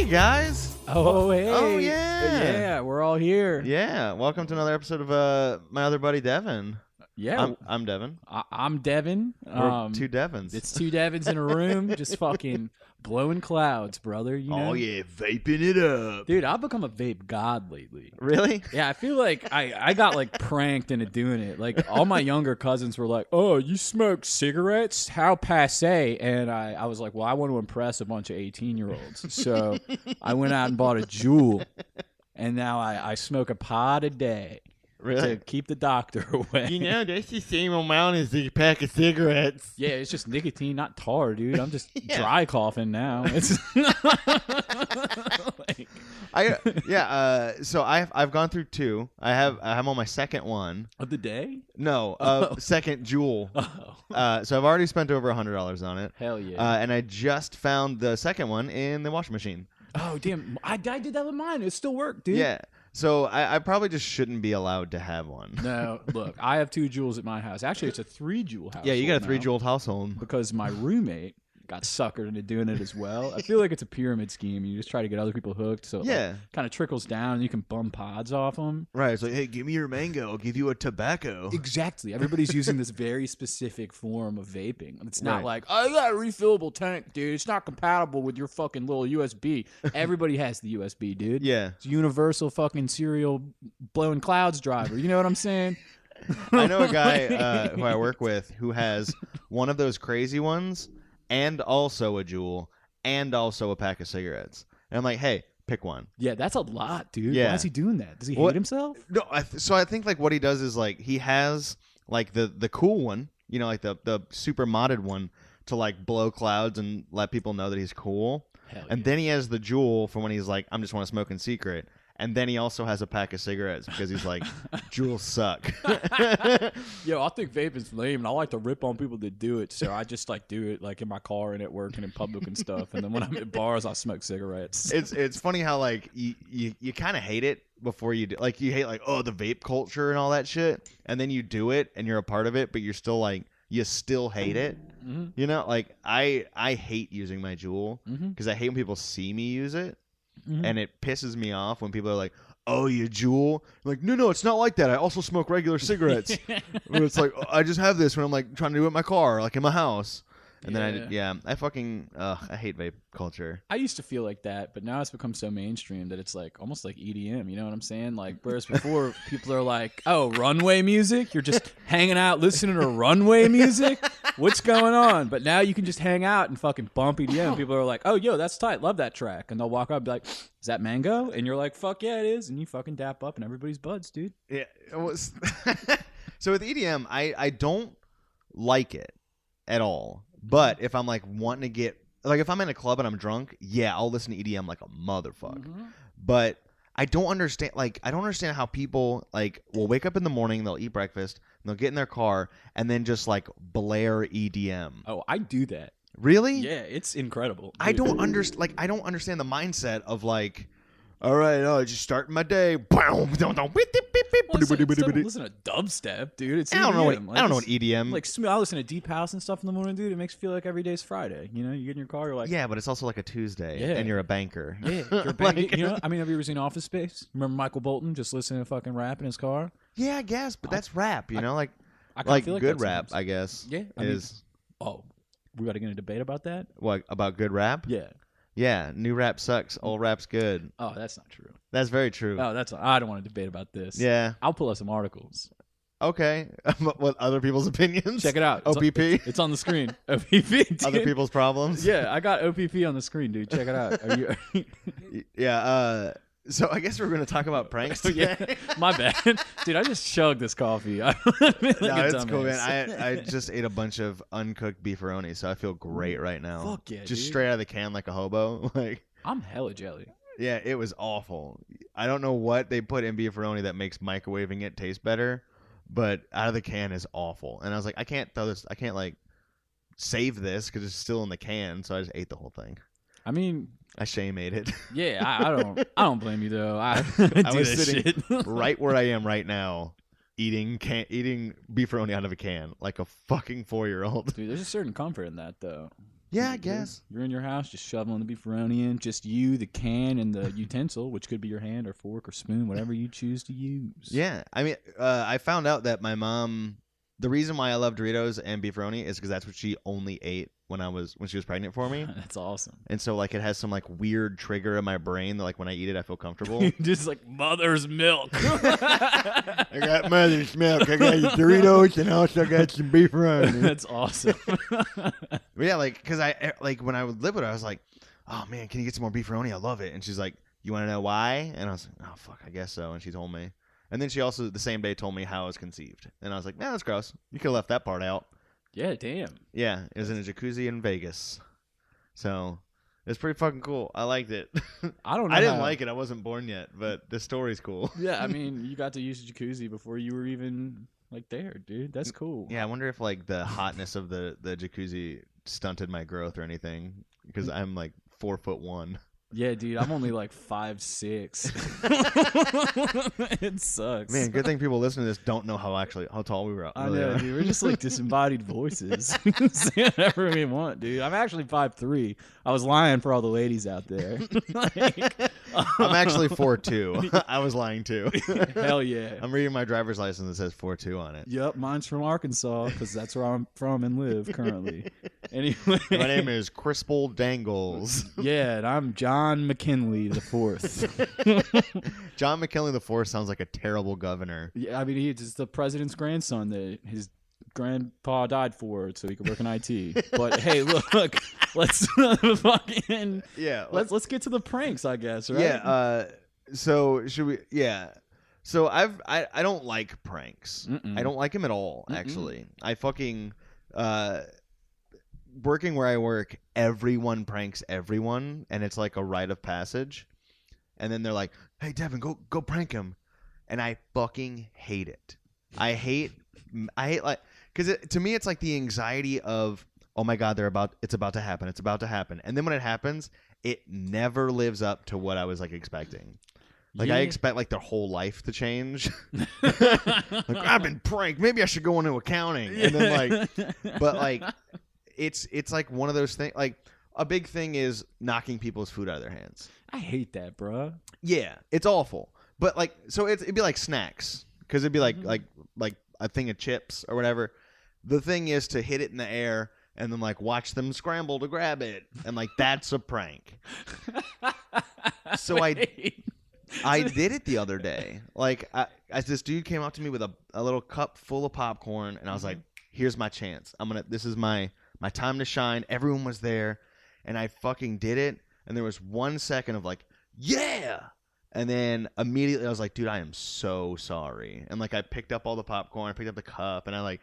guys. Oh, hey. Oh, yeah. Yeah, we're all here. Yeah, welcome to another episode of my other buddy Devin. Yeah. I'm Devin. I'm Devin. We're two Devins. It's two Devins in a room just fucking blowing clouds, brother. You know? Oh, yeah, vaping it up. Dude, I've become a vape god lately. Really? Yeah, I feel like I got like pranked into doing it. Like all my younger cousins were like, "Oh, you smoke cigarettes? How passe?" And I was like, "Well, I want to impress a bunch of 18-year-olds." So I went out and bought a Juul, and now I smoke a pod a day. Really? To keep the doctor away. You know, that's the same amount as a pack of cigarettes. Yeah, it's just nicotine, not tar, dude. I'm just dry coughing now. It's So I've gone through two. I'm on my second one. of the day. No, second Juul. Oh, So I've already spent over $100 on it. hell yeah. And I just found the second one in the washing machine. Oh damn, I did that with mine. It still worked, dude. Yeah. So I probably just shouldn't be allowed to have one. No, look, I have 2 Juuls at my house. Actually, it's a 3 Juul house. Yeah, you got a 3 Juul household. Because my roommate got suckered into doing it as well. I feel like it's a pyramid scheme. You just try to get other people hooked, so it kind of trickles down, and you can bum pods off them. Right. It's like, hey, give me your mango. I'll give you a tobacco. Exactly. Everybody's using this very specific form of vaping. It's not Right. like, I got a refillable tank, dude. It's not compatible with your fucking little USB. Everybody has the USB, dude. Yeah. It's universal fucking serial blowing clouds driver. You know what I'm saying? I know a guy who I work with who has one of those crazy ones and also a Juul and also a pack of cigarettes. And I'm like, hey, pick one. Yeah, that's a lot, dude. Yeah. Why is he doing that? Does he hate himself? No, so I think like what he does is like he has like the cool one, you know, like the super modded one to like blow clouds and let people know that he's cool. Hell And then he has the Juul for when he's like, I'm just want to smoke in secret. And then he also has a pack of cigarettes because he's like, Juuls suck. Yo, I think vaping's lame, and I like to rip on people that do it. So I just like do it like in my car and at work and in public and stuff. And then when I'm at bars, I smoke cigarettes. It's funny how like you kind of hate it before you do. Like you hate like, oh, the vape culture and all that shit, and then you do it and you're a part of it, but you're still like you still hate it. Mm-hmm. You know, like I hate using my Juul because I hate when people see me use it. Mm-hmm. And it pisses me off when people are like, oh, you Juul? I'm like, no, it's not like that. I also smoke regular cigarettes. But it's like, I just have this when I'm like trying to do it in my car, like in my house. And then I fucking, I hate vape culture. I used to feel like that, but now it's become so mainstream that it's like almost like EDM. You know what I'm saying? Like, whereas before people are like, oh, runway music? You're just hanging out listening to runway music? What's going on? But now you can just hang out and fucking bump EDM. People are like, oh, yo, that's tight. Love that track. And they'll walk up and be like, is that Mango? And you're like, fuck yeah, it is. And you fucking dap up and everybody's buds, dude. Yeah. So with EDM, I don't like it at all. But if I'm like wanting to get, like if I'm in a club and I'm drunk, yeah, I'll listen to EDM like a motherfucker. Mm-hmm. But I don't understand how people like will wake up in the morning, they'll eat breakfast, and they'll get in their car and then just like blare EDM. Oh, I do that. Really? Yeah, it's incredible. I don't understand the mindset of like, all right, just starting my day. Listen to dubstep, dude. It's I don't EDM. know what EDM. Like I listen to deep house and stuff in the morning, dude. It makes you feel like every day's Friday. You know, you get in your car, you're like, yeah, but it's also like a Tuesday, and you're a banker. Yeah, you're a banker. You know, I mean, have you ever seen Office Space? Remember Michael Bolton just listening to fucking rap in his car? Yeah, I guess, but that's rap. You know, like feel good that rap. sometimes. I guess. Yeah, we got to get in a debate about that. What about good rap? Yeah. Yeah, new rap sucks. Old rap's good. Oh, that's not true. That's very true. Oh, I don't want to debate about this. Yeah. I'll pull up some articles. Okay. What other people's opinions? Check it out. OPP? It's on the screen. OPP. Dude. Other people's problems? Yeah, I got OPP on the screen, dude. Check it out. Are you? Yeah. So I guess we're going to talk about pranks today. Yeah, my bad. Dude, I just chugged this coffee. No, it's cool, man. I just ate a bunch of uncooked beefaroni, so I feel great right now. Fuck yeah, just dude. straight out of the can like a hobo. Like, I'm hella jelly. yeah, it was awful. I don't know what they put in beefaroni that makes microwaving it taste better, but out of the can is awful. And I was like, I can't throw this. I can't like save this because it's still in the can, so I just ate the whole thing. I mean, I shame ate it. Yeah, I don't blame you though. I was sitting right where I am right now, eating beefaroni out of a can like a fucking 4-year-old. Dude, there's a certain comfort in that though. Yeah, I guess. You're in your house just shoveling the beefaroni in, just you, the can, and the utensil, which could be your hand or fork or spoon, whatever you choose to use. Yeah, I mean, I found out that my mom. The reason why I love Doritos and beefaroni is because that's what she only ate when she was pregnant for me. That's awesome. And so like it has some like weird trigger in my brain that like when I eat it I feel comfortable. Just like mother's milk. I got mother's milk. I got Doritos and I also got some beefaroni. That's awesome. But yeah, like because I like when I would live with her, I was like, oh man, can you get some more beefaroni? I love it. And she's like, you want to know why? And I was like, oh fuck, I guess so. And she told me. And then she also the same day told me how I was conceived. And I was like, nah, that's gross. You could have left that part out. Yeah, damn. Yeah, it was in a jacuzzi in Vegas. So it's pretty fucking cool. I liked it. I don't know. I didn't like it. I wasn't born yet, but the story's cool. Yeah, I mean, you got to use the jacuzzi before you were even like there, dude. That's cool. Yeah, I wonder if like the hotness of the jacuzzi stunted my growth or anything because I'm like 4'1". Yeah, dude, I'm only like 5'6". It sucks. Man, good thing people listening to this don't know how tall we were. I know, dude. We're just like disembodied voices. Say whatever we want, dude. I'm actually 5'3". I was lying for all the ladies out there. I'm actually 4'2". I was lying too. Hell yeah. I'm reading my driver's license that says 4'2" on it. Yep, mine's from Arkansas because that's where I'm from and live currently. Anyway, my name is Crispel Dangles. Yeah, and I'm John McKinley the Fourth. John McKinley the Fourth sounds like a terrible governor. Yeah, I mean he's the president's grandson that his grandpa died for, so he could work in IT. But hey, look, let's fucking let's get to the pranks, I guess, right? Yeah. So should we? Yeah. So I don't like pranks. I don't like them at all. Actually, I fucking working where I work, everyone pranks everyone, and it's like a rite of passage. And then they're like, "Hey, Devin, go prank him," and I fucking hate it. I hate like because to me it's like the anxiety of, oh my god, it's about to happen, and then when it happens, it never lives up to what I was like expecting. Like I expect like their whole life to change. Like I've been pranked, maybe I should go into accounting, and then like, but like. It's like one of those things. Like a big thing is knocking people's food out of their hands. I hate that, bro. Yeah, it's awful. But like, so it'd be like snacks because it'd be like a thing of chips or whatever. The thing is to hit it in the air and then like watch them scramble to grab it, and like that's a prank. So I did it the other day. Like as this dude came up to me with a little cup full of popcorn, and I was like, "Here's my chance. This is my time to shine." Everyone was there, and I fucking did it. And there was 1 second of like, yeah. And then immediately I was like, dude, I am so sorry. And like I picked up all the popcorn, I picked up the cup, and I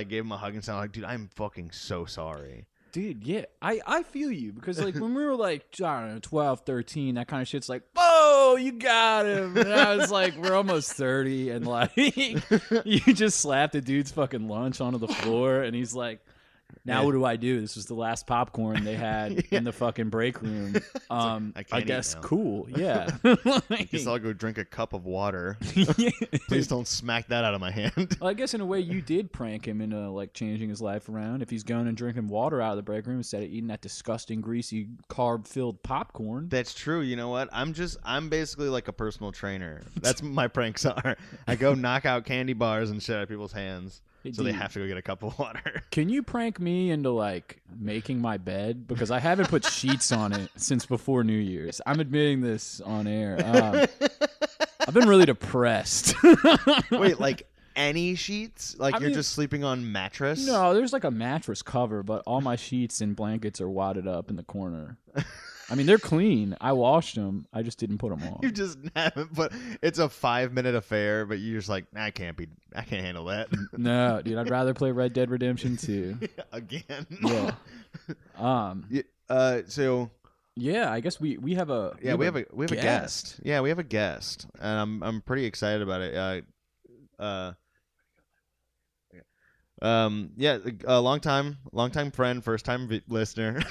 gave him a hug and said, like, dude, I'm fucking so sorry. Dude, yeah. I feel you because like when we were like, I don't know, 12, 13, that kind of shit's like, whoa, you got him. And I was like, we're almost 30, and like you just slapped the dude's fucking lunch onto the floor, and he's like, now what do I do? This was the last popcorn they had in the fucking break room. I guess cool. Yeah. I guess I'll go drink a cup of water. Please don't smack that out of my hand. Well, I guess in a way you did prank him into like changing his life around. If he's going and drinking water out of the break room instead of eating that disgusting, greasy, carb-filled popcorn. That's true. You know what? I'm basically like a personal trainer. That's what my pranks are. I go knock out candy bars and shit out of people's hands. So they have to go get a cup of water. Can you prank me into like making my bed? Because I haven't put sheets on it since before New Year's. I'm admitting this on air. I've been really depressed. Wait, like any sheets? Like you're just sleeping on mattress? No, there's like a mattress cover, but all my sheets and blankets are wadded up in the corner. I mean, they're clean. I washed them. I just didn't put them on. You just haven't, but it's a 5-minute affair, but you're just like, I can't handle that. No, dude, I'd rather play Red Dead Redemption 2. Again. Yeah. So yeah, I guess we have a we have a guest. Yeah, we have a guest. And I'm pretty excited about it. A long time friend, first time listener.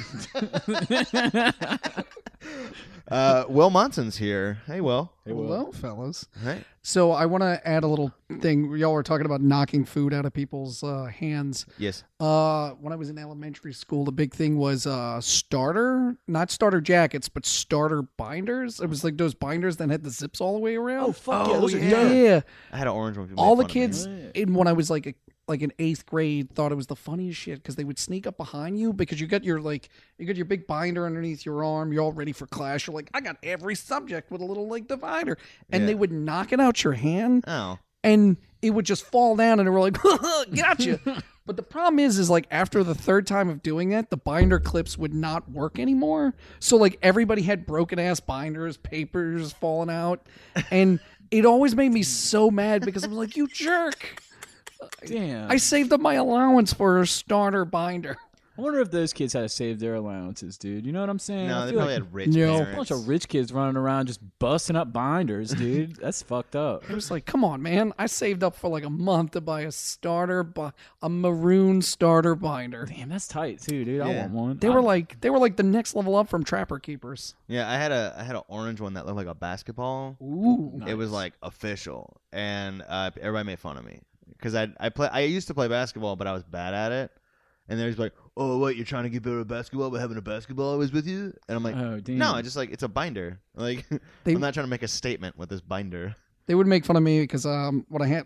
Will Monson's here. Hey, Will. Hey, Will. Hello, fellas. Hey. So I want to add a little thing. Y'all were talking about knocking food out of people's hands. Yes. When I was in elementary school, the big thing was not starter jackets, but starter binders. It was like those binders that had the zips all the way around. Oh, fuck yeah. Those are yeah. dope. Yeah. I had an orange one. All the kids, when I was like in 8th grade, thought it was the funniest shit because they would sneak up behind you because you got your big binder underneath your arm. You're all ready for class. You're like, I got every subject with a little like divider, and they would knock it out your hand. Oh. And it would just fall down, and they were like, gotcha. But the problem is like after the third time of doing that, the binder clips would not work anymore. So like everybody had broken ass binders, papers falling out, and it always made me so mad because I was like, you jerk. Damn. I saved up my allowance for a starter binder. I wonder if those kids had to save their allowances, dude. You know what I'm saying? No, I they feel probably like had rich No. a parents. bunch of rich kids running around just busting up binders, dude. That's fucked up. It was like, come on, man. I saved up for like a month to buy a maroon starter binder. Damn, that's tight too, dude. I Yeah. want one. They were like the next level up from Trapper Keepers. Yeah, I had an orange one that looked like a basketball. Ooh. Nice. It was like official, and everybody made fun of me because I used to play basketball, but I was bad at it. And they're just like, "Oh, what? You're trying to get better at basketball by having a basketball always with you?" And I'm like, Oh, damn. "No, I just like it's a binder. Like I'm not trying to make a statement with this binder." They would make fun of me because what I had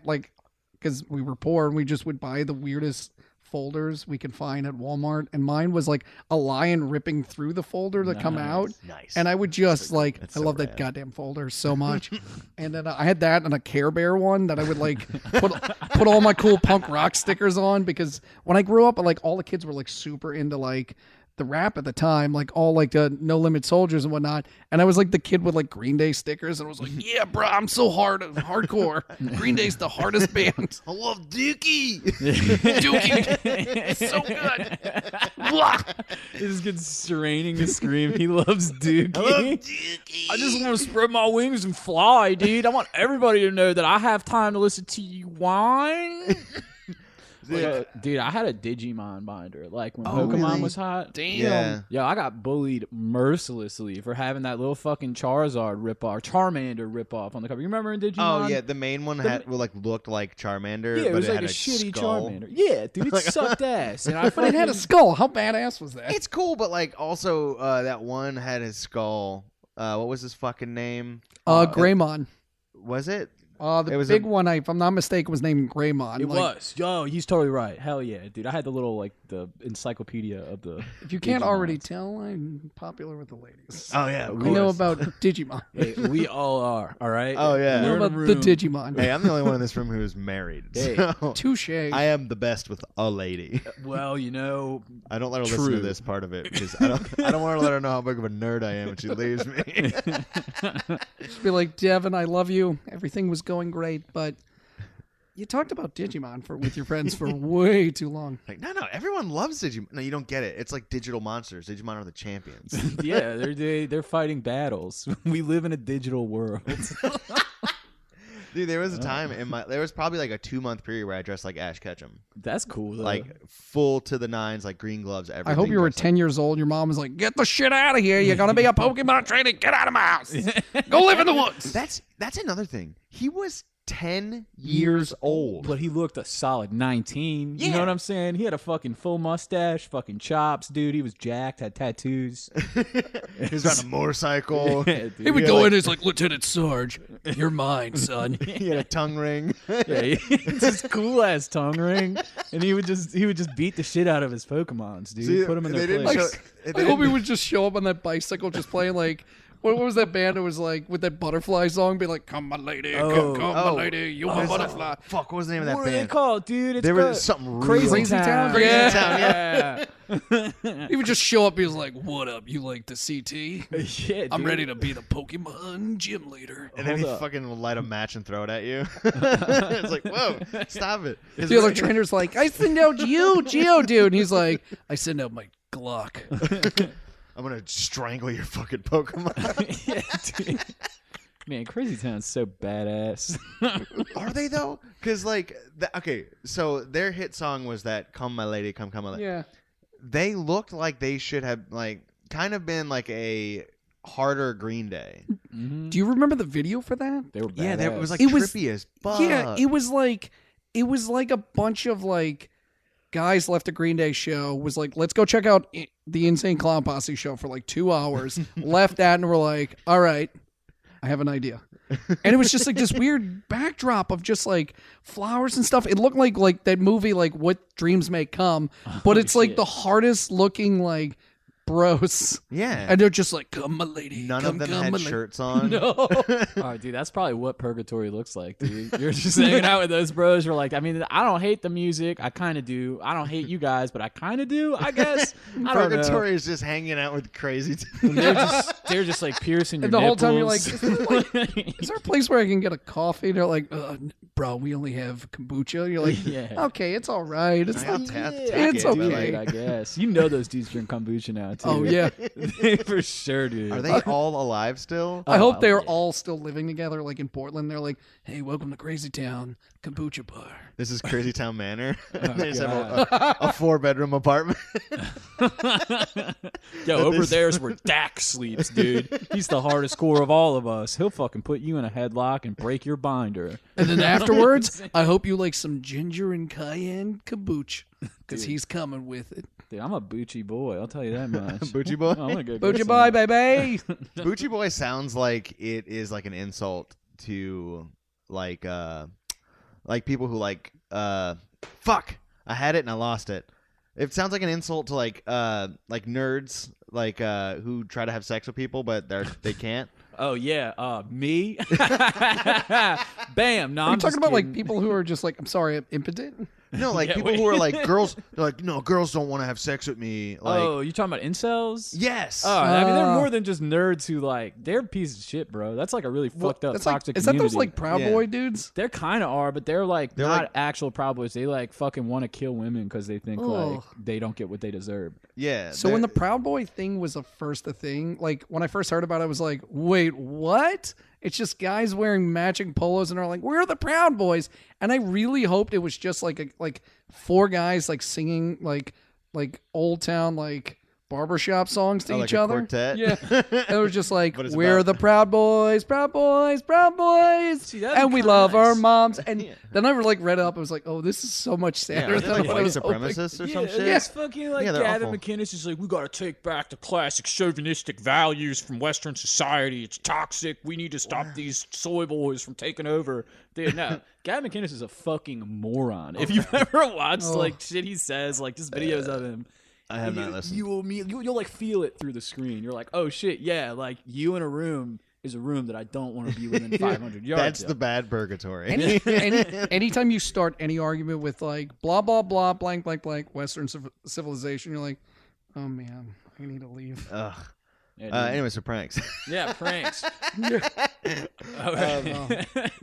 because we were poor and we just would buy the weirdest folders we could find at Walmart, and mine was like a lion ripping through the folder to come out, Nice. and I would just I so love that rad. goddamn folder so much. And then I had that and a Care Bear one that I would like put all my cool punk rock stickers on, because when I grew up, like all the kids were like super into like the rap at the time, like all like the No Limit Soldiers and whatnot, and I was like the kid with like Green Day stickers, and I was like, yeah, bro, I'm so hardcore. Green Day's the hardest band. I love Dookie. Dookie, so good. Blah. He just gets straining to scream. He loves Dookie. I love Dookie. I just want to spread my wings and fly, dude. I want everybody to know that I have time to listen to you whine. Dude, I had a Digimon binder, like when Pokemon really? was hot. Damn. Yeah, I got bullied mercilessly for having that little fucking Charizard ripoff, Charmander ripoff on the cover. You remember in Digimon? Oh yeah, the main one looked like Charmander. Yeah, it but was like had a shitty skull. Charmander. Yeah, dude, it sucked ass. And I But it had a skull. How badass was that? It's cool, but like also that one had his skull. What was his fucking name? Greymon. Was it? The It was big one, if I'm not mistaken, was named Greymon. It Like, was. Yo, he's totally right. Hell yeah, dude. I had the little, like, the encyclopedia of the If you can't Digimons. already tell, I'm popular with the ladies. Oh yeah, I know about Digimon. Hey, we all are, all right? Oh, yeah. I We're know in a about the room. Digimon. Hey, I'm the only one in this room who is married. Hey. So Touche. I am the best with a lady. Well, you know, I don't let her listen to True. this part of it because I don't want to let her know how big of a nerd I am when she leaves me. Just be like, Devin, I love you. Everything was going great, but you talked about Digimon with your friends for way too long. Like, no, everyone loves Digimon. No, you don't get it. It's like digital monsters. Digimon are the champions. yeah, they're fighting battles. We live in a digital world. Dude, there was a time there was probably like a 2-month period where I dressed like Ash Ketchum. That's cool, though. Like full to the nines, like green gloves, everything. I hope you were dressed 10 years old. Your mom was like, get the shit out of here. You're going to be a Pokemon trainer. Get out of my house. Go live in the woods. That's another thing. He was 10 years old. But he looked a solid 19. You know Yeah. what I'm saying? He had a fucking full mustache, fucking chops, dude. He was jacked, had tattoos. He was riding a motorcycle. Yeah, dude. He would Yeah, go like- in as like, Lieutenant Sarge, you're mine, son. He had a tongue ring. Yeah, it's this cool ass tongue ring, and he would just beat the shit out of his Pokemons, dude. See, Put them in they their didn't place. show- I hope he would just show up on that bicycle just playing like, what was that band? It was like with that butterfly song, be like, come my lady, come my lady, you my butterfly. Fuck, what was the name of that What are band? they called, dude? It's There was got- something Crazy, really- Crazy Town? Town. Yeah. Yeah. He would just show up. He was like, what up? You like the CT? Yeah, I'm dude. ready to be the Pokemon gym leader. And then Hold he up. fucking light a match and throw it at you. It's like, whoa, stop it. His The other ra- trainer's like, I send out you, Geodude. And he's like, I send out my Glock. I'm going to strangle your fucking Pokemon. Yeah, dude. Man, Crazy Town's so badass. Are they, though? Because, like, okay, so their hit song was that Come My Lady, Come, Come My Lady. Yeah. They looked like they should have, like, kind of been like a harder Green Day. Do you remember the video for that? They were badass. Yeah, it was like It was- trippy as fuck. Yeah, it was like a bunch of like guys left a Green Day show, was like, let's go check out the Insane Clown Posse show for like 2 hours. Left that and we're like, all right, I have an idea. And it was just like this weird backdrop of just like flowers and stuff. It looked like that movie, like What Dreams May Come, but it's like the hardest looking like bros. Yeah. And they're just like, come my lady. None come, of them come, had my lady." shirts on. No. Oh, dude, that's probably what purgatory looks like, dude. You're just hanging out with those bros. You're like, I mean, I don't hate the music. I kind of do. I don't hate you guys, but I kind of do, I guess. I don't know. Purgatory is just hanging out with crazy And they're just like piercing your And the whole time you're like, nipples. is there a place where I can get a coffee? And they're like, bro, we only have kombucha. You're like, Yeah. okay, it's all right. It's I'll like, take it's it, but, okay. Dude, I guess. You know those dudes drink kombucha now, too. Oh, yeah. For sure, dude. Are they all alive still? I hope they're yeah. all still living together, like in Portland. They're like, hey, welcome to Crazy Town, kombucha bar. This is Crazy Town Manor. They just have God. a 4-bedroom apartment. Yo, over there's where Dak sleeps, dude. He's the hardest core of all of us. He'll fucking put you in a headlock and break your binder. And then afterwards, I hope you like some ginger and cayenne kombucha, because he's coming with it. Dude, I'm a Bucci boy. I'll tell you that much. Bucci boy? I'm gonna go get Boochie some. boy, baby. Bucci boy sounds like it is like an insult to like people who fuck, I had it and I lost it. It sounds like an insult to like nerds who try to have sex with people but they can't. Oh yeah, me. Bam. No, Are you I'm talking just about like kidding. people who are just like, I'm sorry, I'm impotent? No, like Yeah, people wait. who are like girls. They're like, no, girls don't want to have sex with me. Like, Oh, you talking about incels? yes. Oh, I mean, they're more than just nerds who like they're pieces of shit, bro. That's like a really fucked up That's like, toxic is that those community. like Proud Yeah. Boy dudes? They're kind of are, but they're not like- actual Proud Boys. They like fucking want to kill women because they think like Ugh. they don't get what they deserve. Yeah. So when the Proud Boy thing was first a thing, like when I first heard about it, I was like, wait, what? It's just guys wearing matching polos and are like, we're the Proud Boys. And I really hoped it was just like 4 guys like singing like old town like barbershop songs to like each a other. quartet? Yeah. And it was just like, But it's we're about- the Proud Boys, Proud Boys, Proud Boys. See, that'd be And we kinda love our nice. moms. And then I like read up, I was like, oh, this is so much sadder yeah, than like what I white was hoping. supremacists or some Yeah, shit. it's fucking like Yeah, they're Gavin awful. McInnes is like, we gotta take back the classic chauvinistic values from Western society. It's toxic. We need to stop these soy boys from taking over. Dude, no, Gavin McInnes is a fucking moron. If you've ever watched like shit he says, like just videos of him. I have not listened. You'll like feel it through the screen. You're like, oh shit, yeah, like you in a room is a room that I don't want to be within 500 yards. That's of. the bad purgatory. Anytime you start any argument with like blah blah blah blank blank blank Western civilization, you're like, oh man, I need to leave. Ugh. Yeah, dude. Anyway, so pranks. Yeah, pranks.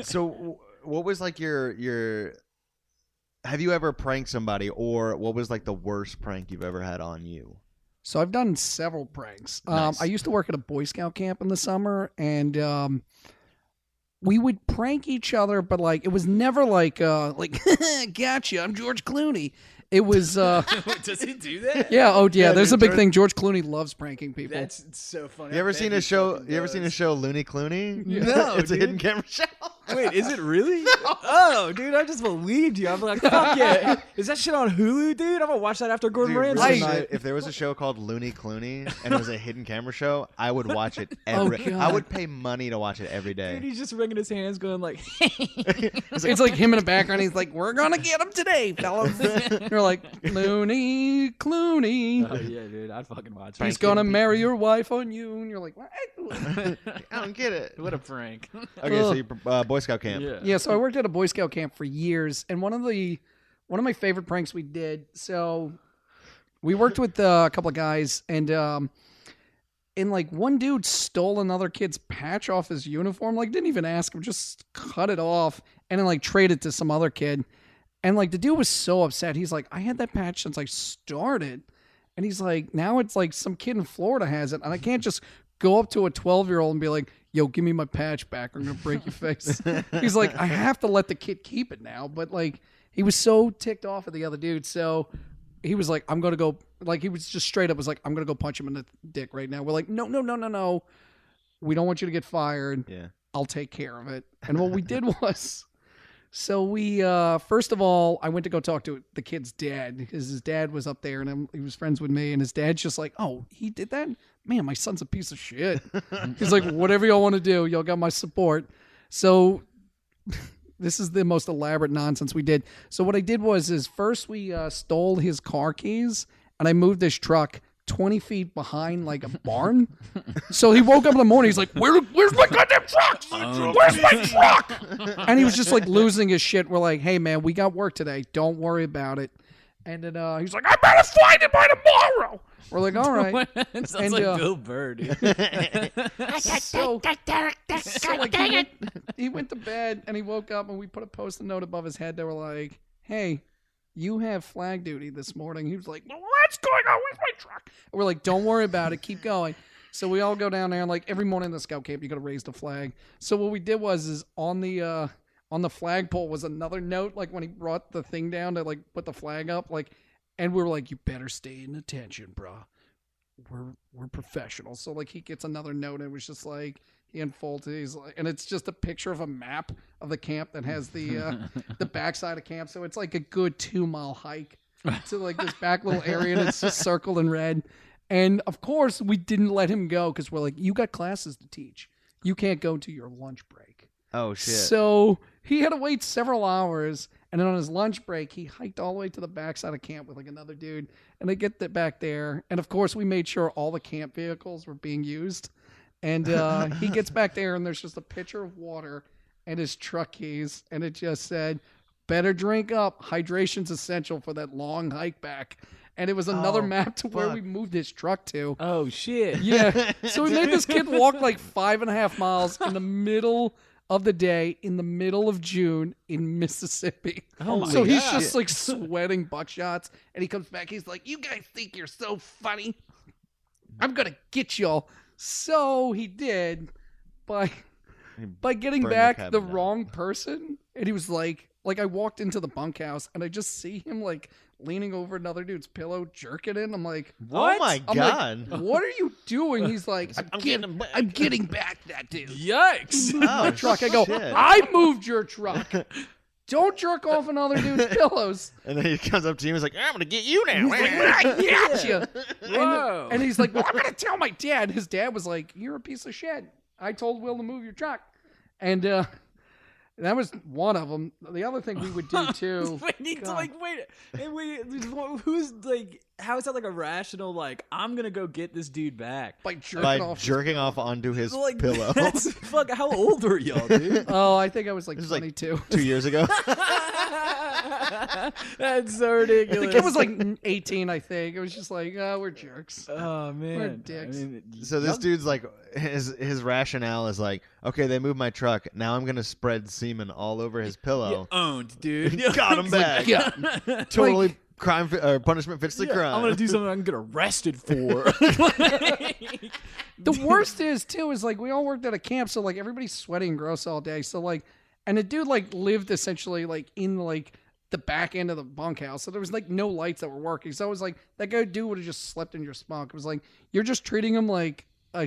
So what was like your have you ever pranked somebody, or what was like the worst prank you've ever had on you? So I've done several pranks. Nice. I used to work at a Boy Scout camp in the summer, and we would prank each other, but like it was never like gotcha, I'm George Clooney. It was Does he do that? yeah, oh yeah, there's dude, a big George- thing. George Clooney loves pranking people. That's so funny. You ever seen a show? You ever seen a show Looney Clooney? No, it's a dude. hidden camera show. Wait, is it really? Oh, dude, I just believed you. I'm like, fuck yeah. Is that shit on Hulu, dude? I'm gonna watch that after Gordon Dude, Ramsay really night. shit, if there was a show called Looney Clooney and it was a hidden camera show, I would watch it every. God. I would pay money to watch it every Dude, day. he's just wringing his hands, going like, It's like him in the background. He's like, "We're gonna get him today, fellas." You're like, Looney Clooney. oh yeah, dude, I'd fucking watch it. He's gonna marry your wife on you, and you're like, what? I don't get it. What a prank. Okay, so you Boy Scout camp. Yeah. Yeah, so I worked at a Boy Scout camp for years, and one of my favorite pranks we did. So we worked with a couple of guys, and like one dude stole another kid's patch off his uniform. Like didn't even ask him, just cut it off, and then like traded it to some other kid. And like the dude was so upset. He's like, I had that patch since I started, and he's like, now it's like some kid in Florida has it, and I can't just go up to a 12-year-old and be like, yo, give me my patch back, or I'm gonna break your face. He's like, I have to let the kid keep it now. But like he was so ticked off at the other dude, so he was like, I'm gonna go, like he was just straight up was like, I'm gonna go punch him in the dick right now. We're like, no. We don't want you to get fired. Yeah. I'll take care of it. And what we did was, so we, first of all, I went to go talk to the kid's dad because his dad was up there and he was friends with me. And his dad's just like, oh, he did that? Man, my son's a piece of shit. He's like, whatever y'all want to do, y'all got my support. So this is the most elaborate nonsense we did. So what I did was first we stole his car keys and I moved his truck 20 feet behind like a barn. So he woke up in the morning. He's like, where's my goddamn truck? Where's my truck? And he was just like losing his shit. We're like, hey, man, we got work today. Don't worry about it. And then he's like, I better find it by tomorrow. We're like, all right. It sounds like Bill Burr, dude. So like he went to bed and he woke up and we put a post-it note above his head that were like, hey, you have flag duty this morning. He was like, what's going on with my truck? And we're like, don't worry about it. Keep going. So we all go down there and like every morning in the scout camp, you got to raise the flag. So what we did was on the flagpole was another note, like when he brought the thing down to like put the flag up, like, and we were like, you better stay in attention, bro. We're professionals. So like he gets another note and it was just like he unfolds it. He's like, and it's just a picture of a map of the camp that has the backside of camp. So it's like a good 2-mile hike to like this back little area and it's just circled in red. And of course we didn't let him go because we're like, you got classes to teach. You can't go to your lunch break. Oh shit. So he had to wait several hours. And then on his lunch break, he hiked all the way to the backside of camp with like another dude. And they get back there. And of course, we made sure all the camp vehicles were being used. And he gets back there and there's just a pitcher of water and his truck keys. And it just said, better drink up. Hydration's essential for that long hike back. And it was another map to where we moved his truck to. Oh, shit. Yeah. So we made this kid walk like 5.5 miles in the middle of the day in the middle of June in Mississippi. So he's just like sweating buckshots and he comes back. He's like, you guys think you're so funny. I'm going to get y'all. So he did by getting back the wrong person. And he was like I walked into the bunkhouse and I just see him like leaning over another dude's pillow, jerking it. I'm like, what? Oh my God. Like, what are you doing? He's like, I'm getting back that dude. Yikes. My truck. I go, I moved your truck. Don't jerk off another dude's pillows. And then he comes up to you and he's like, I'm going to get you now. He's like, I got you. Whoa. And he's like, well, I'm going to tell my dad. His dad was like, you're a piece of shit. I told Will to move your truck. And that was one of them. The other thing we would do too. Who's like? How is that like a rational? Like, I'm gonna go get this dude back by jerking off onto his like, pillow. That's fuck. How old were y'all, dude? Oh, I think I was like 22. Like 2 years ago. That's so ridiculous. The kid was like 18, I think. It was just like, we're jerks. Oh man, we're dicks. So this dude's like, his rationale is like, okay, they moved my truck. Now I'm gonna spread semen all over his pillow. Owned, dude. Got him back. Yeah, totally. Crime or punishment fits the crime. I'm gonna do something I can get arrested for. The worst is like we all worked at a camp, so like everybody's sweating gross all day. So like, and the dude like lived essentially like in like the back end of the bunkhouse, so there was like no lights that were working. So it was like that dude would have just slept in your spunk. It was like you're just treating him like a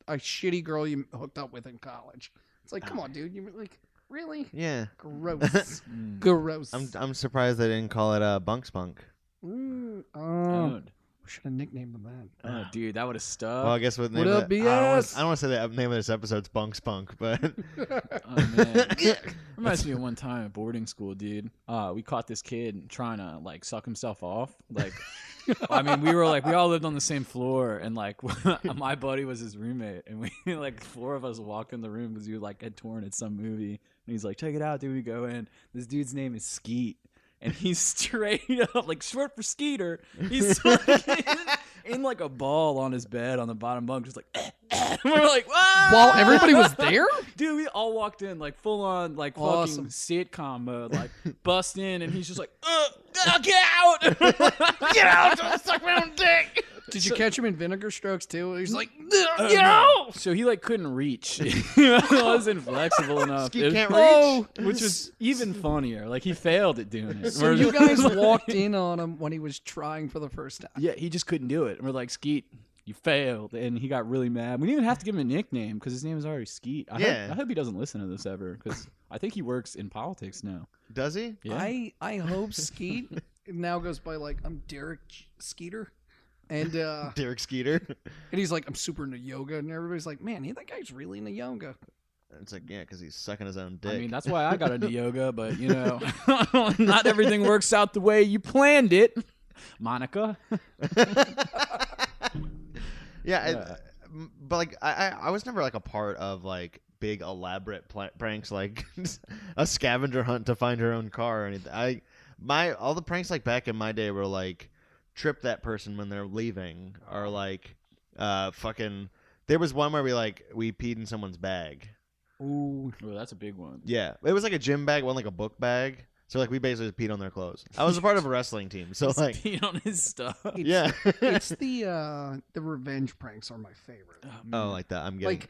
shitty girl you hooked up with in college. It's like, come on, dude, you like. Really? Yeah. Gross. Gross. I'm surprised they didn't call it bunk spunk. We should have nicknamed them that. Oh, dude, that would have stuck. Well, I guess with name what up, BS? I don't want to say the name of this episode's bunk spunk, but oh man, reminds me of one time at boarding school, dude. We caught this kid trying to like suck himself off. Like, I mean, we all lived on the same floor, and like my buddy was his roommate, and we like 4 of us walk in the room because we like had torn at some movie. And he's like, check it out, dude. We go in. This dude's name is Skeet. And he's straight up, like, short for Skeeter. He's in like a ball on his bed on the bottom bunk, just like, we're like, whoa! While everybody was there? Dude, we all walked in, like, full on, like, fucking sitcom mode, like, bust in, and he's just like, get out! Get out! Don't suck my own dick! Did you catch him in vinegar strokes too? He's like, no! So he like couldn't reach. He wasn't flexible enough. He can't reach. Which was even funnier. Like he failed at doing it. So you guys walked in on him when he was trying for the first time. Yeah, he just couldn't do it. And we're like, Skeet, you failed. And he got really mad. We didn't even have to give him a nickname because his name is already Skeet. I hope he doesn't listen to this ever because I think he works in politics now. Does he? Yeah. I hope Skeet now goes by like, I'm Derek Skeeter. And Derek Skeeter. And he's like, I'm super into yoga. And everybody's like, man, that guy's really into yoga. It's like, yeah, because he's sucking his own dick. I mean, that's why I got into yoga, but, not everything works out the way you planned it. Monica. But like, I was never like a part of like big elaborate pranks like a scavenger hunt to find her own car or anything. All the pranks like back in my day were like trip that person when they're leaving, or like fucking. There was one where we peed in someone's bag. Ooh, that's a big one. Yeah, it was like a gym bag, one like a book bag. So like we basically just peed on their clothes. I was a part of a wrestling team, so Just like peed on his stuff. It's the revenge pranks are my favorite. Oh, like that. I'm getting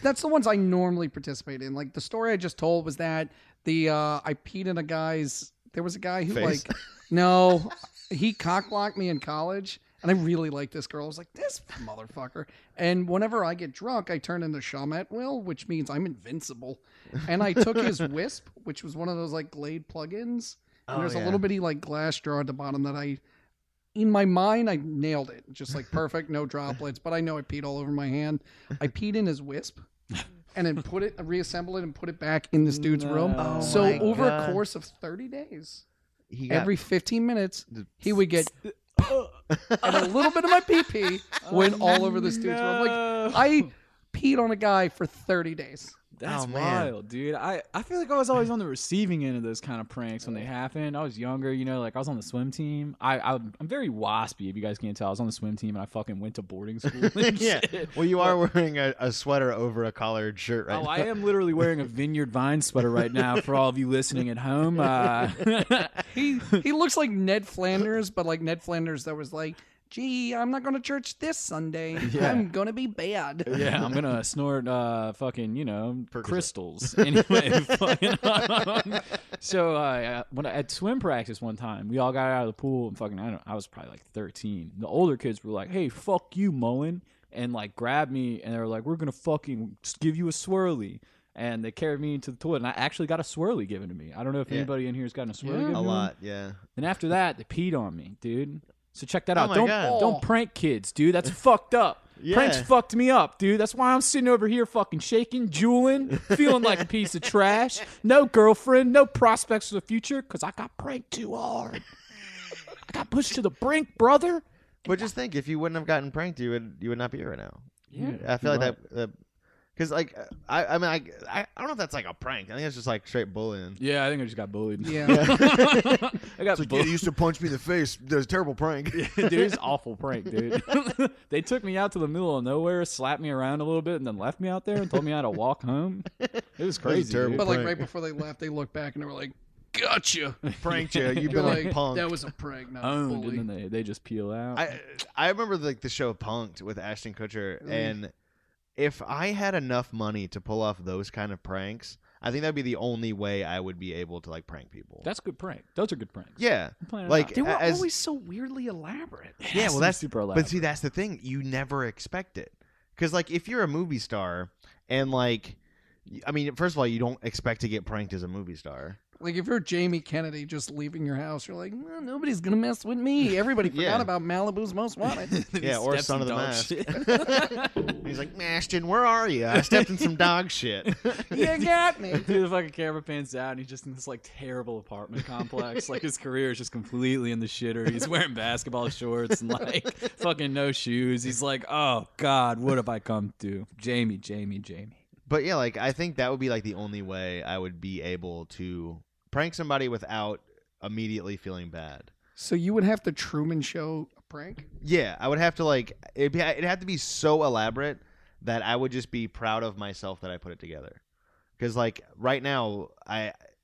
that's the ones I normally participate in. Like the story I just told was that I peed in a guy's. There was a guy who face. no, he cock-blocked me in college. And I really liked this girl. I was like, this motherfucker. And whenever I get drunk, I turn into Shamet Will, which means I'm invincible. And I took his Wisp, which was one of those like Glade plugins. And there's a little bitty like glass jar at the bottom that in my mind, I nailed it. Just like perfect, no droplets. But I know I peed all over my hand. I peed in his Wisp. And then reassemble it and put it back in this dude's room. Oh So my over God. a course of 30 days, every every 15 minutes, he would get... and a little bit of my pee-pee went all over this dude's room. Like, I peed on a guy for 30 days. That's man. wild, dude. I feel like I was always on the receiving end of those kind of pranks when they happened. I was younger, like I was on the swim team. I'm very waspy, if you guys can't tell. I was on the swim team and I fucking went to boarding school. And yeah. shit. Well, you are wearing a sweater over a collared shirt right now. I am literally wearing a Vineyard Vine sweater right now for all of you listening at home. He looks like Ned Flanders, but like Ned Flanders that was like, gee, I'm not going to church this Sunday. Yeah. I'm going to be bad. Yeah, I'm gonna snort fucking crystals anyway. So at swim practice one time, we all got out of the pool and fucking I was probably like 13. The older kids were like, "Hey, fuck you, Mullen," and like grabbed me and they were like, "We're gonna fucking give you a swirly." And they carried me into the toilet, and I actually got a swirly given to me. I don't know if anybody in here has gotten a swirly given to A them. lot, yeah. And after that, they peed on me, dude. So check that Oh out. my Don't God. don't prank kids, dude. That's fucked up. Yeah. Pranks fucked me up, dude. That's why I'm sitting over here fucking shaking, jeweling, feeling like a piece of trash. No girlfriend, no prospects for the future, because I got pranked too hard. I got pushed to the brink, brother. But just think, if you wouldn't have gotten pranked, you would not be here right now. Yeah, I feel like right. that. Because like I don't know if that's like a prank. I think it's just like straight bullying. Yeah, I think I just got bullied. Yeah. I got bullied. used to punch me in the face. That was a terrible prank. Dude, it's an awful prank, dude. They took me out to the middle of nowhere, slapped me around a little bit, and then left me out there and told me how to walk home. It was crazy, terrible. dude. But like prank. right before they left, they looked back and they were like, gotcha. Pranked you. You've You're been like, like punked. that was a prank, not a Owned, bully. and then they just peel out. I remember like the show Punked with Ashton Kutcher, and if I had enough money to pull off those kind of pranks, I think that'd be the only way I would be able to like prank people. That's a good prank. Those are good pranks. Yeah, I'm playing it like out. They were as- always so weirdly elaborate. yeah. Well, that's super elaborate. But see, that's the thing. You never expect it, because like if you're a movie star and like, I mean, first of all, you don't expect to get pranked as a movie star. Like if you're Jamie Kennedy just leaving your house, you're like, well, nobody's gonna mess with me. Everybody forgot Yeah. about Malibu's Most Wanted. Yeah, or Steps Son in of the dog Mask. shit. He's like, Ashton, where are you? I stepped in some dog shit. You got me. Dude, the fucking camera pans out and he's just in this like terrible apartment complex. Like his career is just completely in the shitter. He's wearing basketball shorts and like fucking no shoes. He's like, oh God, what have I come to? Jamie. But yeah, like I think that would be like the only way I would be able to prank somebody without immediately feeling bad. So you would have to Truman Show a prank? Yeah, I would have to like it'd have to be so elaborate that I would just be proud of myself that I put it together. Because like right now,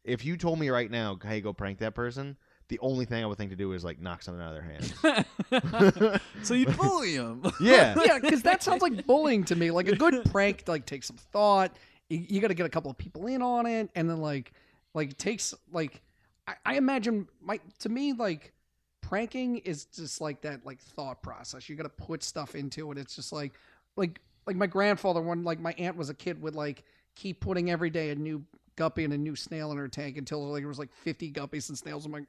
if you told me right now, hey, go prank that person, the only thing I would think to do is like knock something out of their hands. So you bully him. Yeah. Yeah, because that sounds like bullying to me. Like a good prank, like takes some thought. You got to get a couple of people in on it, and then like takes like I imagine to me like pranking is just like that, like thought process. You got to put stuff into it. It's just like my grandfather, when like my aunt was a kid, would like keep putting every day a new guppy and a new snail in her tank until like there was like 50 guppies and snails. And my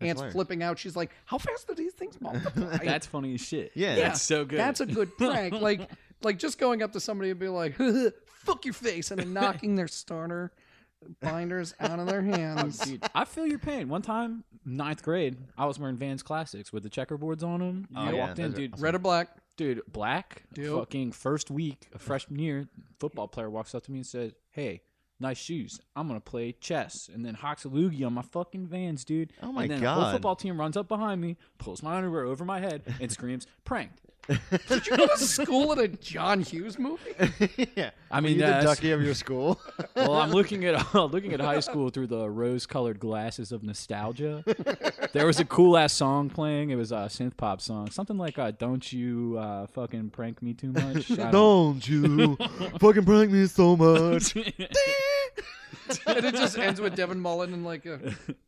aunt's flipping out. She's like, "How fast do these things multiply?" That's funny as shit. Yeah. That's so good. That's a good prank. Like just going up to somebody and be like, "Fuck your face," and then knocking their starter binders out of their hands. Dude, I feel your pain. One time, 9th grade, I was wearing Vans Classics with the checkerboards on them. Oh, I yeah, walked in, those are dude. awesome. Red or black? Dude, black. Dude. Fucking first week of freshman year, football player walks up to me and said, "Hey, nice shoes. I'm gonna play chess." And then hawks a loogie on my fucking Vans, dude. Oh my and then God. the whole football team runs up behind me, pulls my underwear over my head, and screams, "Pranked." Did you go to school in a John Hughes movie? Yeah. I Were mean, you the that's- ducky of your school? Well, I'm looking at high school through the rose-colored glasses of nostalgia. There was a cool-ass song playing. It was a synth pop song, something like "Don't You Fucking Prank Me Too Much." Don't you fucking prank me so much? And it just ends with Devin Mullen in like a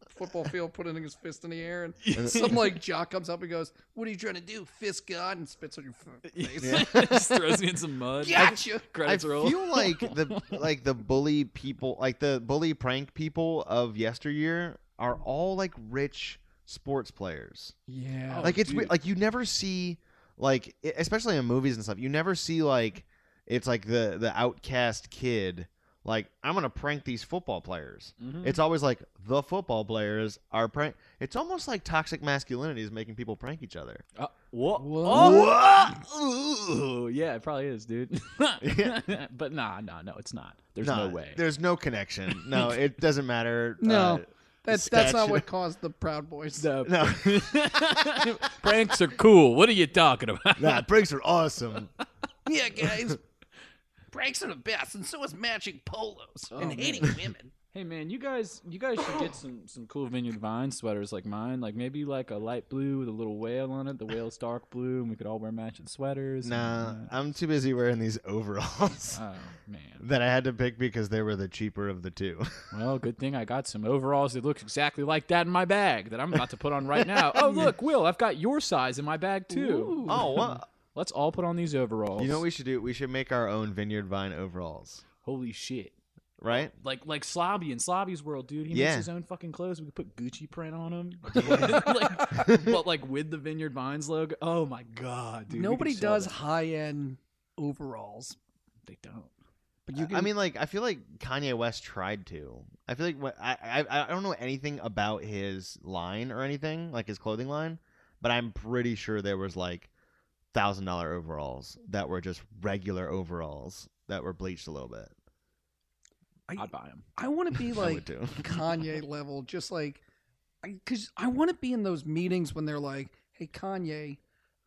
football field putting his fist in the air, and some like jock comes up and goes, "What are you trying to do? Fist God?" and spits on your face. Just throws me in some mud. Gotcha. I Credits roll. feel like the bully people, like the bully prank people of yesteryear, are all like rich sports players. Yeah. Like it's dude. weird. Like you never see, like especially in movies and stuff, you never see like it's like the outcast kid. Like, I'm gonna prank these football players. Mhm. It's always like the football players are prank. It's almost like toxic masculinity is making people prank each other. What? What? Ooh, yeah, it probably is, dude. But no, it's not. There's no way. There's no connection. No, it doesn't matter. No. That's not statue- what caused the Proud Boys. No, Pranks are cool. What are you talking about? nah, pranks are awesome. Yeah, guys. Pranks are the best, and so is matching polos and hating women. Hey man, you guys should get some cool Vineyard Vine sweaters like mine. Like maybe like a light blue with a little whale on it. The whale's dark blue, and we could all wear matching sweaters. Nah, and, I'm too busy wearing these overalls oh man. that I had to pick because they were the cheaper of the two. Well, good thing I got some overalls that look exactly like that in my bag that I'm about to put on right now. Oh look, Will, I've got your size in my bag too. Ooh. Oh, what? Let's all put on these overalls. You know what we should do? We should make our own Vineyard Vine overalls, Holy shit. right? Like Slobby in Slobby's world, dude. He Yeah. makes his own fucking clothes. We could put Gucci print on them. But like with the Vineyard Vines logo. Oh my god, dude. we Nobody could sell does that. high-end overalls. They don't. But you can, I mean, like, I feel like Kanye West tried to. I feel like I don't know anything about his line or anything, like his clothing line, but I'm pretty sure there was like $1,000 overalls that were just regular overalls that were bleached a little bit. I'd buy them. I want to be I would like too. Kanye level, just like, because I want to be in those meetings when they're like, "Hey, Kanye,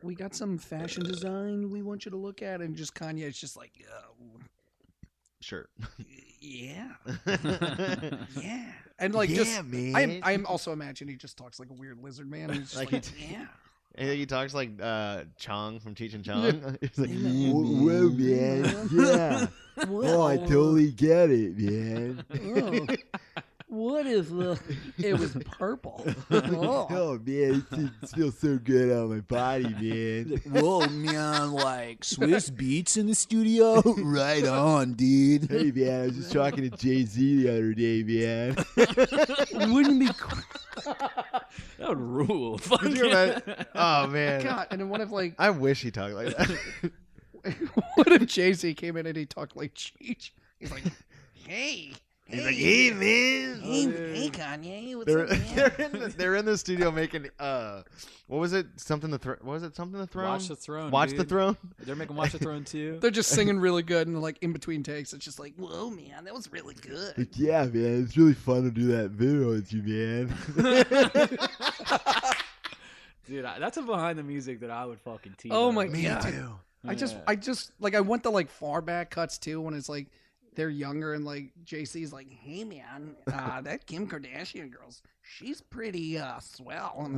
we got some fashion design we want you to look at," and just Kanye's just like, Sure. "Yeah, yeah," and like, Yeah, just man. I'm also imagine he just talks like a weird lizard man. And he's just Like like, he- "Yeah." And he talks like Chong from Cheech and Chong. He's like, Yeah, Whoa, man. Yeah. Oh, I totally get it, man. Oh, what if it was purple? Oh. Oh, man, it feels so good on my body, man. Whoa, man, like Swiss Beats in the studio? Right on, dude. Hey, man, I was just talking to Jay-Z the other day, man. Wouldn't it be cool? That would rule. Could you imagine? Oh man, God, and then what if like I wish he talked like that. what if Jay-Z came in and he talked like Cheech? He's like, "Hey, He's like, hey man. hey, Kanye, what's They're, up, man?" they're in the studio making what was it? Something the what was it? Something the throne? Watch the Throne. Watch the dude. throne. They're making Watch the Throne too. They're just singing really good, and like in between takes, it's just like, "Whoa, man, that was really good." Like, yeah, man, it's really fun to do that video with you, man. Dude, that's a behind the music that I would fucking tease. Oh on. my Me God. too. I just like I went to like far back cuts too when it's like they're younger and like JC's like, "Hey man, that Kim Kardashian girl's she's pretty swell."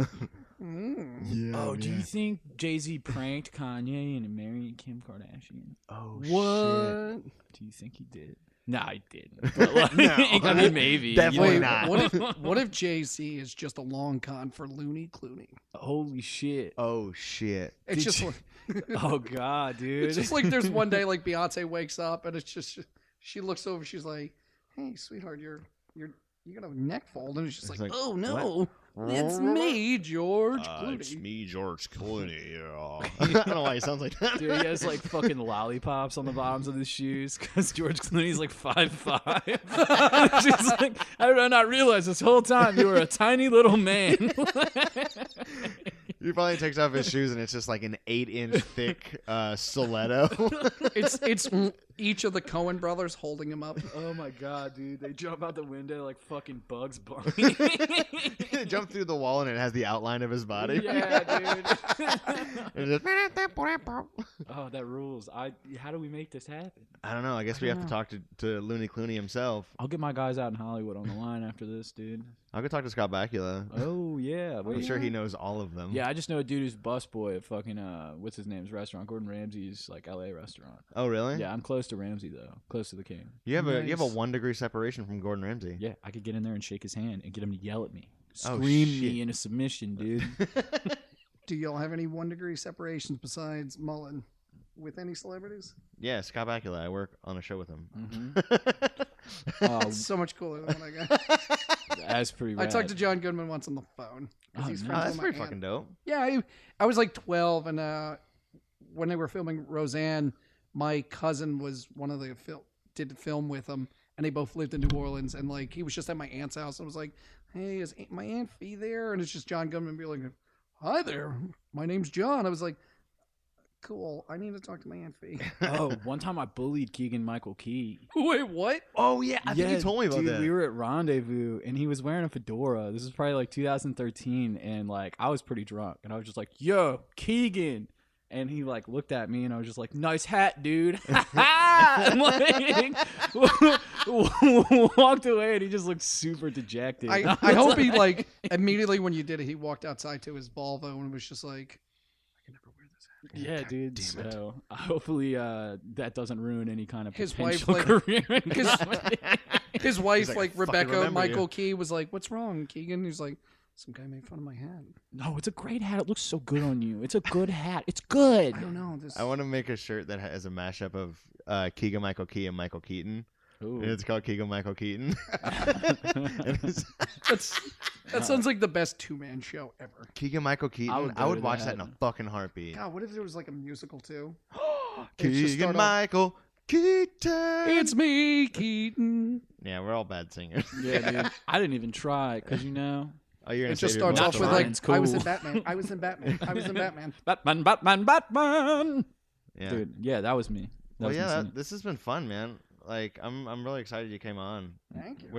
Yeah, Oh, do you man. think Jay-Z pranked Kanye and married Kim Kardashian? Oh What? Do you think he did? No, I didn't. But like, No. I mean, maybe. Definitely you not. What if JC is just a long con for Looney Clooney? Holy shit. Oh shit. It's Did just you- like, Oh god, dude. it's just like there's one day like Beyonce wakes up and it's just she looks over, she's like, "Hey, sweetheart, you got a neck fold," and it's just It's like, like, "Oh no, it's me, George Clooney." It's me, George Clooney. I don't know why he sounds like that. Dude, he has like fucking lollipops on the bottoms of his shoes because George Clooney's like 5'5". She's like, I did not realize this whole time you were a tiny little man. He probably takes off his shoes and it's just like an 8-inch thick stiletto. It's each of the Coen brothers holding him up. Oh my god, dude. They jump out the window like fucking Bugs Bunny. They jump through the wall and it has the outline of his body. Yeah, dude. It's just- Oh, that rules. How do we make this happen? I don't know. I guess we have to talk to Looney Clooney himself. I'll get my guys out in Hollywood on the line after this, dude. I'll go talk to Scott Bakula. Oh yeah. I'm Wait. sure he knows all of them. Yeah, I just know a dude who's busboy at fucking what's his name's restaurant, Gordon Ramsay's like LA restaurant. Oh really? Yeah, I'm close to Ramsay though, close to the king. You have a Nice. 1 degree separation from Gordon Ramsay. Yeah, I could get in there and shake his hand and get him to yell at me, Oh, scream shit. me into submission, dude. Do y'all have any 1 degree separations besides Mullen with any celebrities? Yeah, Scott Bakula. I work on a show with him. Oh, So much cooler than what I got. that's pretty I rad. talked to John Goodman once on the phone. 'cause Oh, he's nice. Oh, friends that's with my pretty aunt. fucking dope. Yeah, I was like 12, and when they were filming Roseanne, my cousin was one of the did the film with them, and they both lived in New Orleans, and like he was just at my aunt's house, and was like, "Hey, is my Aunt Fee there?" And it's just John Goodman be like, "Hi there, my name's John." I was like, "Cool, I need to talk to my Aunt Fee." Oh, one time I bullied Keegan Michael Key. Wait, what? Oh yeah, I think you told me about dude, that. We were at Rendezvous and he was wearing a fedora. This is probably like 2013, and like I was pretty drunk, and I was just like, "Yo, Keegan," and he like looked at me, and I was just like, "Nice hat, dude." And, like, walked away, and he just looked super dejected. I hope he like immediately when you did it, he walked outside to his Volvo and was just like, "I can never wear this hat." Yeah, dude. So hopefully that doesn't ruin any kind of His wife, potential like- career. in His- comedy. His wife, like, like "I fucking Rebecca remember Michael you." Key, was like, "What's wrong, Keegan?" He's like, "Some guy made fun of my hat." No, it's a great hat. It looks so good on you. It's a good hat. It's good. I don't know. This I want to make a shirt that has a mashup of Keegan Michael Key and Michael Keaton. Ooh. And it's called Keegan Michael Keaton. And it's that sounds like the best 2-man show ever. Keegan Michael Keaton. would I go would to watch that. that in a fucking heartbeat. God, what if there was like a musical too? It should Keegan start off, Michael Keaton. "It's me, Keaton." Yeah, we're all bad singers. Yeah, dude. I didn't even try because Oh, you're gonna It just save your starts voice off for with mine? like, It's "I was in cool. Batman. I was in Batman. I was in Batman." Batman. Yeah. Dude, yeah, that was me. That Well, was me yeah, singing. this has been fun, man. Like, I'm really excited you came on. Thank you.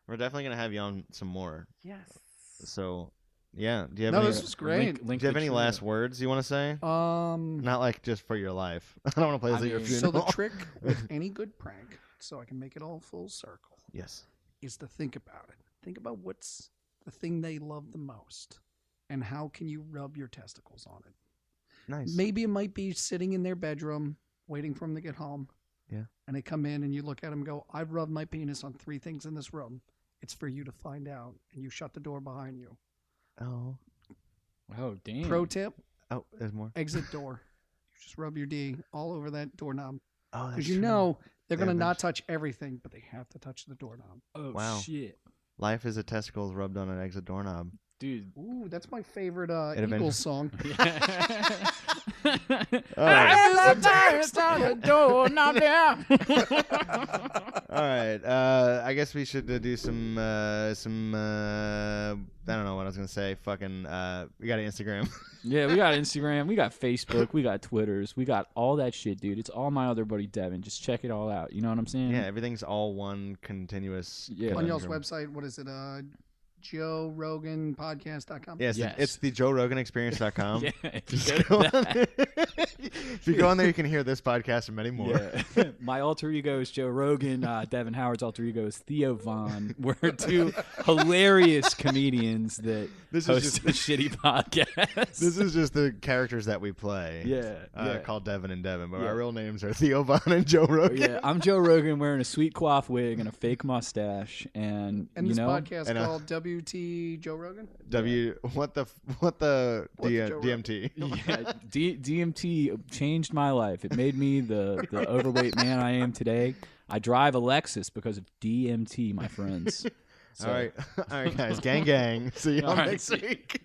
We're definitely gonna have you on some more. Yes. So, yeah. Do you have No, any? this was great. Link Do you have the any tree. last words you want to say? Not like just for your life. I don't want to play this I at your mean- funeral. So the trick with any good prank, so I can make it all full circle, Yes. is to think about it. Think about what's the thing they love the most, and how can you rub your testicles on it. Nice. Maybe it might be sitting in their bedroom waiting for them to get home. Yeah. And they come in and you look at them and go, "I've rubbed my penis on 3 things in this room. It's for you to find out." And you shut the door behind you. Oh. Oh, damn. Pro tip, Oh, there's more. exit door. You just rub your D all over that doorknob. Oh, that's Because you true. know they're They going to have not touch everything, but they have to touch the doorknob. Oh, Wow. shit. Life is a testicles rubbed on an exit doorknob. Dude. Ooh, that's my favorite eventually- Eagles song. All right. All right. I guess we should do some. I don't know what I was gonna say. Fucking. We got an Instagram. Yeah, we got Instagram, we got Facebook, we got Twitters, we got all that shit, dude. It's all my other buddy Devin. Just check it all out. You know what I'm saying? Yeah, everything's all one continuous. Yeah. On y'all's Instagram. website, what is it? Joe Rogan Podcast.com. Yes, Yes. it's the JoeRoganExperience.com. Yeah. if you Just go go to on that. there. If you go on there, you can hear this podcast and many more. Yeah. My alter ego is Joe Rogan. Devin Howard's alter ego is Theo Von. We're two hilarious comedians that host a shitty podcast. This is just the characters that we play. Yeah. Called Devin and Devin, but Yeah. our real names are Theo Von and Joe Rogan. Yeah, I'm Joe Rogan wearing a sweet coif wig and a fake mustache, and this you know, podcast called WT Joe Rogan. What the Joe Rogan? DMT? yeah, DMT changed my life. It made me the overweight man I am today. I drive a Lexus because of DMT, my friends. So, All right, guys, gang. See you All all right, next see- week.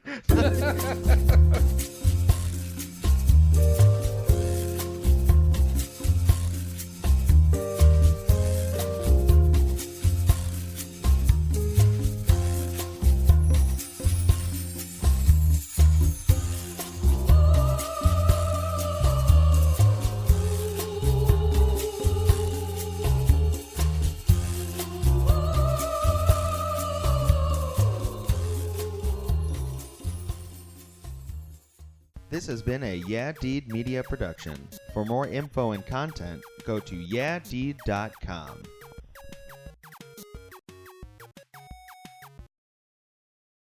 This has been a Yeah Deed Media production. For more info and content, go to yeahdeed.com.